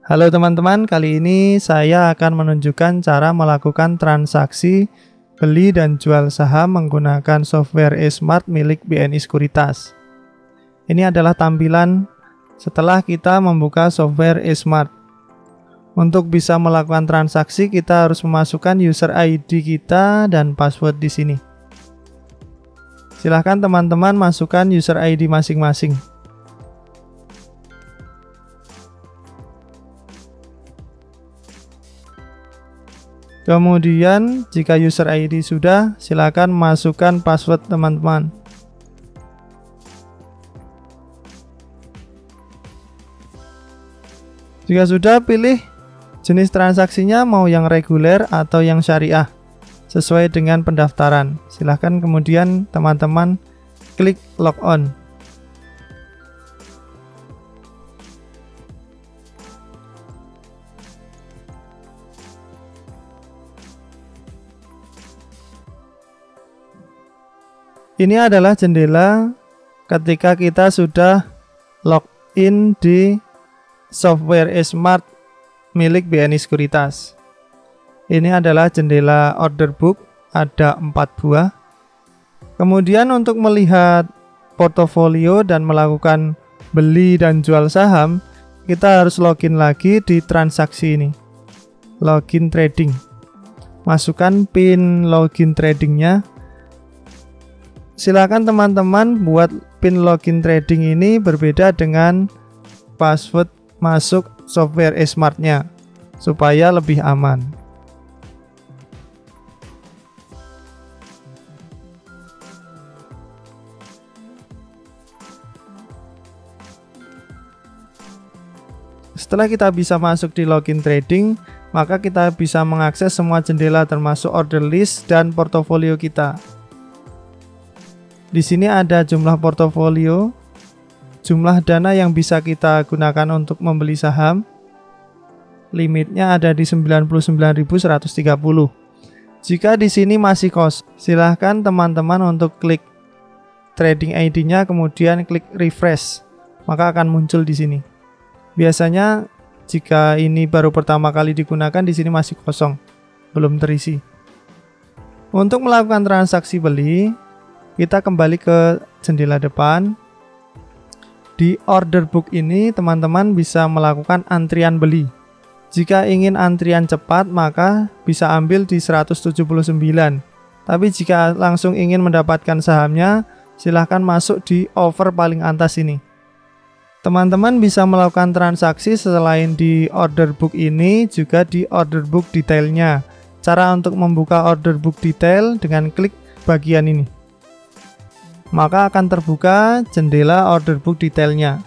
Halo teman-teman, kali ini saya akan menunjukkan cara melakukan transaksi beli dan jual saham menggunakan software eSmart milik BNI Sekuritas. Ini adalah tampilan setelah kita membuka software eSmart. Untuk bisa melakukan transaksi, kita harus memasukkan user ID kita dan password di sini. Silahkan teman-teman masukkan user ID masing-masing. Kemudian jika user ID sudah, silakan masukkan password teman-teman. Jika sudah, pilih jenis transaksinya mau yang reguler atau yang syariah sesuai dengan pendaftaran. Silahkan kemudian teman-teman klik log-on. Ini adalah jendela ketika kita sudah login di software eSmart milik BNI Sekuritas. Ini adalah jendela order book, ada 4 buah. Kemudian untuk melihat portofolio dan melakukan beli dan jual saham, kita harus login lagi di transaksi ini. Login trading. Masukkan PIN login tradingnya. Silakan teman-teman buat PIN login trading ini berbeda dengan password masuk software eSmart-nya supaya lebih aman. Setelah kita bisa masuk di login trading, maka kita bisa mengakses semua jendela termasuk order list dan portofolio kita. Di sini ada jumlah portofolio, jumlah dana yang bisa kita gunakan untuk membeli saham. Limitnya ada di 99.130. Jika di sini masih kosong, silahkan teman-teman untuk klik trading ID-nya kemudian klik refresh, maka akan muncul di sini. Biasanya jika ini baru pertama kali digunakan, di sini masih kosong, belum terisi. Untuk melakukan transaksi beli, kita kembali ke jendela depan. Di order book ini teman-teman bisa melakukan antrian beli. Jika ingin antrian cepat maka bisa ambil di 179. Tapi jika langsung ingin mendapatkan sahamnya, silahkan masuk di offer paling atas ini. Teman-teman bisa melakukan transaksi selain di order book ini juga di order book detailnya. Cara untuk membuka order book detail dengan klik bagian ini, maka akan terbuka jendela order book detailnya.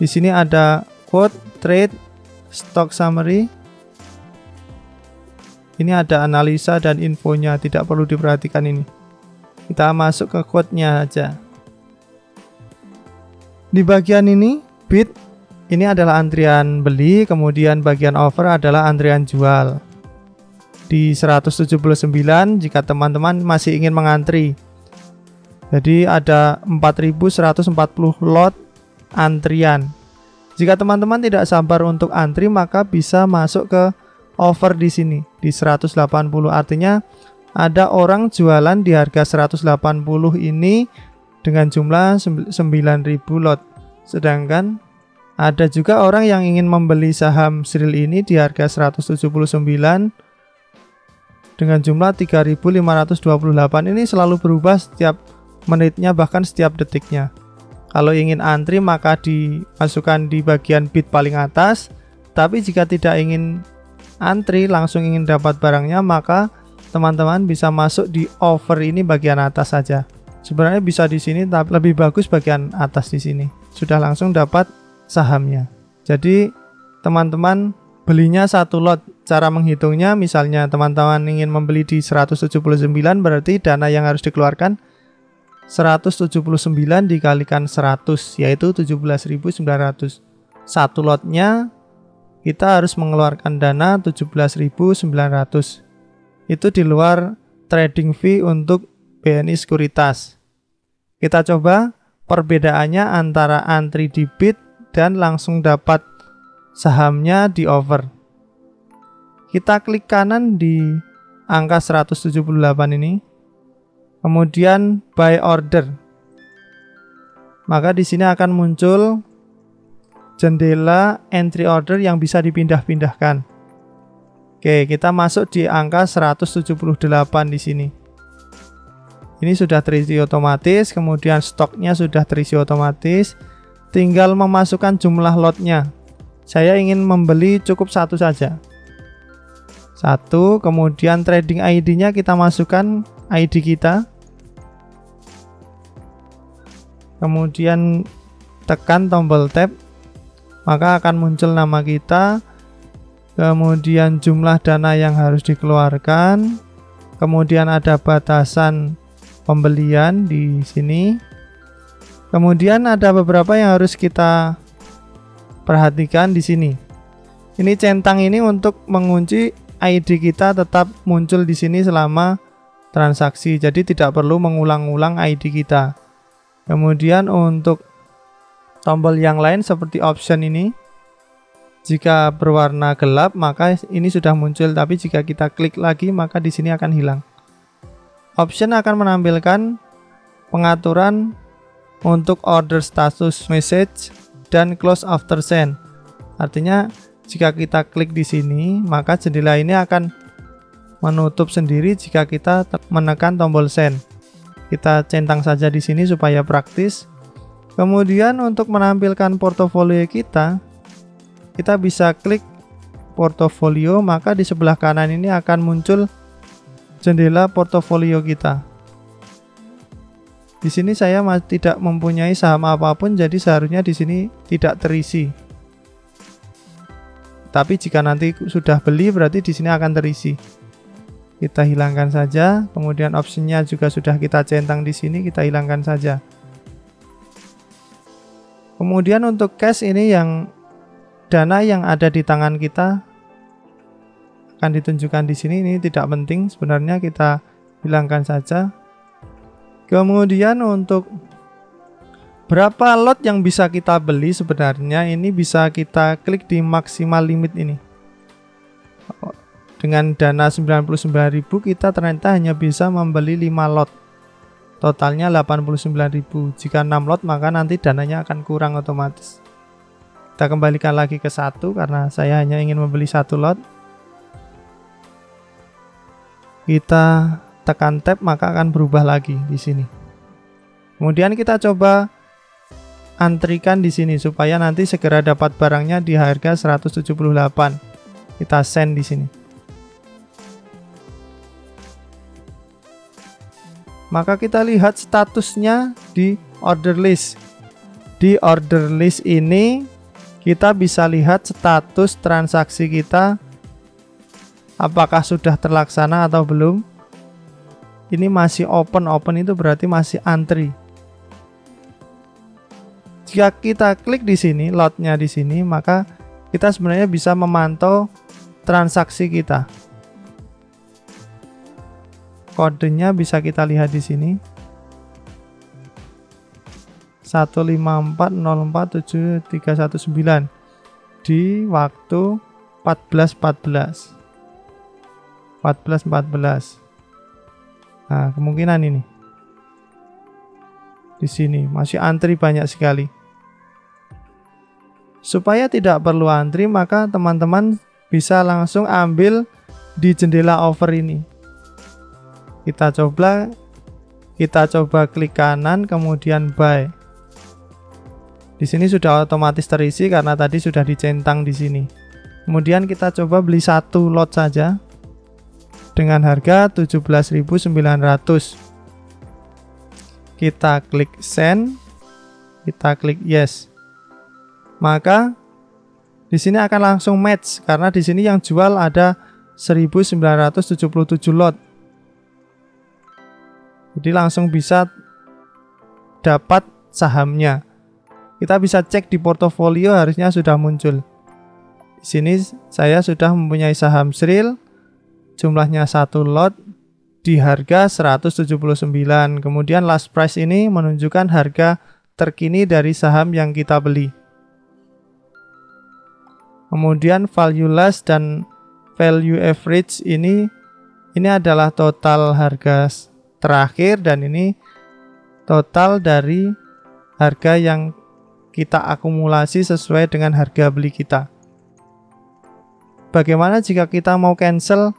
Di sini ada quote, trade, stock summary. Ini ada analisa dan infonya, tidak perlu diperhatikan ini. Kita masuk ke quote-nya aja. Di bagian ini, bid, ini adalah antrian beli, kemudian bagian offer adalah antrian jual. Di 179 jika teman-teman masih ingin mengantri. Jadi ada 4.140 lot antrian. Jika teman-teman tidak sabar untuk antri, maka bisa masuk ke offer di sini di 180. Artinya ada orang jualan di harga 180 ini dengan jumlah 9.000 lot. Sedangkan ada juga orang yang ingin membeli saham Sril ini di harga 179 dengan jumlah 3.528. Ini selalu berubah setiap menitnya, bahkan setiap detiknya. Kalau ingin antri maka dimasukkan di bagian bid paling atas. Tapi jika tidak ingin antri, langsung ingin dapat barangnya, maka teman-teman bisa masuk di offer ini bagian atas saja. Sebenarnya bisa di sini, tapi lebih bagus bagian atas di sini. Sudah langsung dapat sahamnya. Jadi teman-teman belinya satu lot. Cara menghitungnya, misalnya teman-teman ingin membeli di 179, berarti dana yang harus dikeluarkan 179 dikalikan 100, yaitu 17.900. Satu lotnya kita harus mengeluarkan dana 17.900. Itu di luar trading fee untuk BNI Sekuritas. Kita coba perbedaannya antara antri di bid dan langsung dapat sahamnya di over. Kita klik kanan di angka 178 ini. Kemudian buy order. Maka di sini akan muncul jendela entry order yang bisa dipindah-pindahkan. Oke, kita masuk di angka 178 di sini. Ini sudah terisi otomatis, kemudian stoknya sudah terisi otomatis. Tinggal memasukkan jumlah lotnya. Saya ingin membeli cukup satu saja. Satu, kemudian trading ID-nya kita masukkan ID kita. Kemudian tekan tombol tab, maka akan muncul nama kita. Kemudian jumlah dana yang harus dikeluarkan. Kemudian ada batasan pembelian di sini. Kemudian ada beberapa yang harus kita perhatikan di sini. Ini centang ini untuk mengunci ID kita tetap muncul di sini selama transaksi. Jadi tidak perlu mengulang-ulang ID kita. Kemudian untuk tombol yang lain seperti option ini, jika berwarna gelap maka ini sudah muncul, tapi jika kita klik lagi maka di sini akan hilang. Option akan menampilkan pengaturan untuk order status message dan close after send. Artinya jika kita klik di sini, maka jendela ini akan menutup sendiri jika kita menekan tombol send. Kita centang saja di sini supaya praktis. Kemudian untuk menampilkan portofolio kita bisa klik portofolio, maka di sebelah kanan ini akan muncul jendela portofolio kita. Di sini saya tidak mempunyai saham apapun, jadi seharusnya di sini tidak terisi. Tapi jika nanti sudah beli berarti di sini akan terisi. Kita hilangkan saja. Kemudian optionnya juga sudah kita centang di sini, kita hilangkan saja. Kemudian untuk cash ini yang dana yang ada di tangan kita akan ditunjukkan di sini. Ini tidak penting sebenarnya, kita hilangkan saja. Kemudian untuk berapa lot yang bisa kita beli, sebenarnya ini bisa kita klik di maksimal limit ini. Dengan dana 99.000 kita ternyata hanya bisa membeli 5 lot. Totalnya 89.000. Jika 6 lot maka nanti dananya akan kurang otomatis. Kita kembalikan lagi ke 1 karena saya hanya ingin membeli 1 lot. Kita tekan tab maka akan berubah lagi di sini. Kemudian kita coba antrikan di sini supaya nanti segera dapat barangnya di harga 178. Kita send di sini. Maka kita lihat statusnya di order list. Di order list ini kita bisa lihat status transaksi kita apakah sudah terlaksana atau belum. Ini masih open itu berarti masih antri. Jika kita klik di sini, lotnya di sini, maka kita sebenarnya bisa memantau transaksi kita. Kodenya bisa kita lihat di sini. 154047319 di waktu 14.14. Nah, kemungkinan ini. Di sini masih antri banyak sekali. Supaya tidak perlu antri, maka teman-teman bisa langsung ambil di jendela offer ini. Kita coba klik kanan, kemudian buy. Di sini sudah otomatis terisi karena tadi sudah dicentang di sini. Kemudian kita coba beli 1 lot saja dengan harga 17.900. Kita klik send, kita klik yes. Maka di sini akan langsung match karena di sini yang jual ada 1977 lot. Jadi langsung bisa dapat sahamnya. Kita bisa cek di portofolio, harusnya sudah muncul. Di sini saya sudah mempunyai saham Sril, jumlahnya 1 lot di harga 179. Kemudian last price ini menunjukkan harga terkini dari saham yang kita beli. Kemudian value last dan value average ini adalah total harga terakhir dan ini total dari harga yang kita akumulasi sesuai dengan harga beli kita. Bagaimana jika kita mau cancel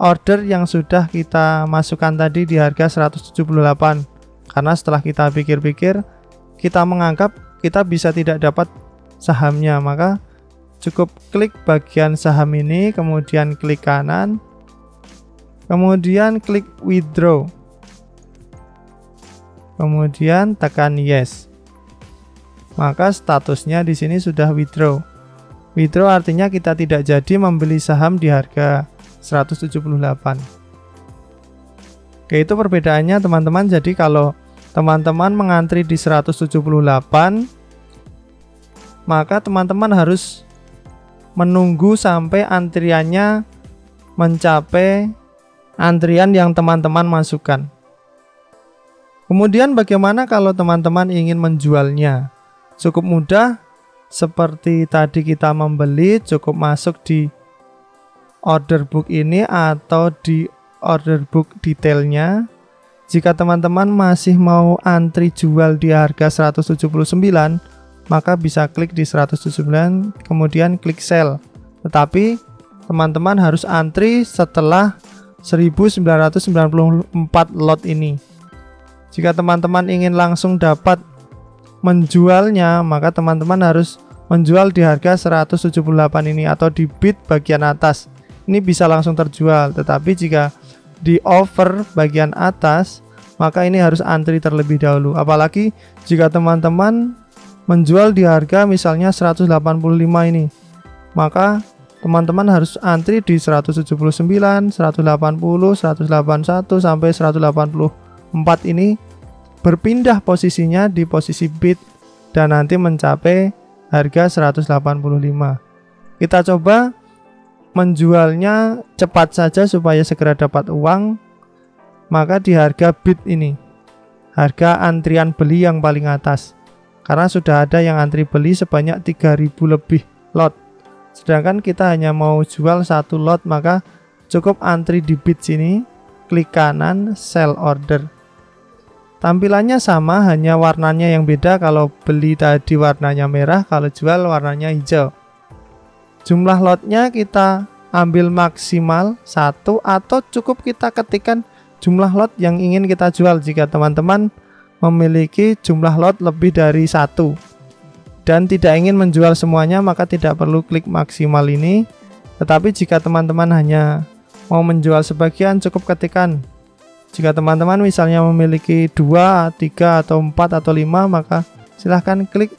order yang sudah kita masukkan tadi di harga 178? Karena setelah kita pikir-pikir, kita menganggap kita bisa tidak dapat sahamnya, maka cukup klik bagian saham ini, kemudian klik kanan, kemudian klik withdraw, kemudian tekan yes. Maka statusnya di sini sudah withdraw. Withdraw artinya kita tidak jadi membeli saham di harga 178. Oke, itu perbedaannya teman-teman. Jadi kalau teman-teman mengantri di 178, maka teman-teman harus menunggu sampai antriannya mencapai antrian yang teman-teman masukkan. Kemudian bagaimana kalau teman-teman ingin menjualnya? Cukup mudah, seperti tadi kita membeli, cukup masuk di order book ini atau di order book detailnya. Jika teman-teman masih mau antri jual di harga 179, maka bisa klik di 179 kemudian klik sell. Tetapi teman-teman harus antri setelah 1994 lot ini. Jika teman-teman ingin langsung dapat menjualnya, maka teman-teman harus menjual di harga 178 ini atau di bid bagian atas. Ini bisa langsung terjual, tetapi jika di offer bagian atas, maka ini harus antri terlebih dahulu. Apalagi jika teman-teman menjual di harga misalnya 185 ini, maka teman-teman harus antri di 179, 180, 181 sampai 184 ini, berpindah posisinya di posisi bid dan nanti mencapai harga 185. Kita coba menjualnya cepat saja supaya segera dapat uang. Maka di harga bid ini, harga antrian beli yang paling atas, karena sudah ada yang antri beli sebanyak 3000 lebih lot, sedangkan kita hanya mau jual satu lot, maka cukup antri di bid sini, klik kanan sell order. Tampilannya sama, hanya warnanya yang beda. Kalau beli tadi warnanya merah, kalau jual warnanya hijau. Jumlah lotnya kita ambil maksimal 1 atau cukup kita ketikkan jumlah lot yang ingin kita jual. Jika teman-teman memiliki jumlah lot lebih dari 1 dan tidak ingin menjual semuanya, maka tidak perlu klik maksimal ini. Tetapi jika teman-teman hanya mau menjual sebagian, cukup ketikkan. Jika teman-teman misalnya memiliki 2, 3, atau 4, atau 5, maka silahkan klik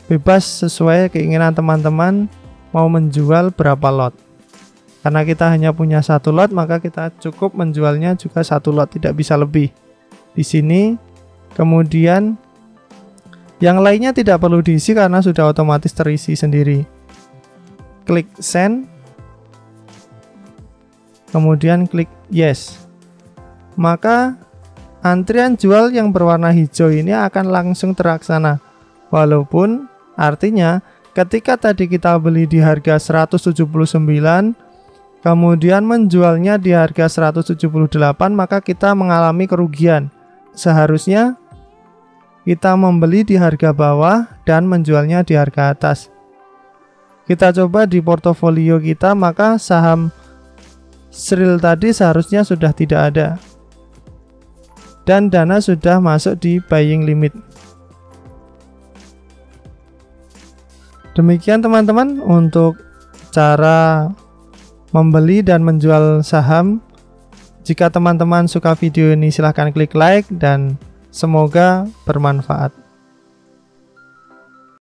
bebas sesuai keinginan teman-teman mau menjual berapa lot. Karena kita hanya punya satu lot, maka kita cukup menjualnya juga satu lot, tidak bisa lebih. Di sini, kemudian yang lainnya tidak perlu diisi karena sudah otomatis terisi sendiri. Klik send, kemudian klik yes. Maka antrian jual yang berwarna hijau ini akan langsung terlaksana. Walaupun artinya ketika tadi kita beli di harga 179, kemudian menjualnya di harga 178, maka kita mengalami kerugian. Seharusnya kita membeli di harga bawah dan menjualnya di harga atas. Kita coba di portofolio kita, maka saham Sril tadi seharusnya sudah tidak ada. Dan dana sudah masuk di buying limit. Demikian teman-teman untuk cara membeli dan menjual saham. Jika teman-teman suka video ini, silahkan klik like dan semoga bermanfaat.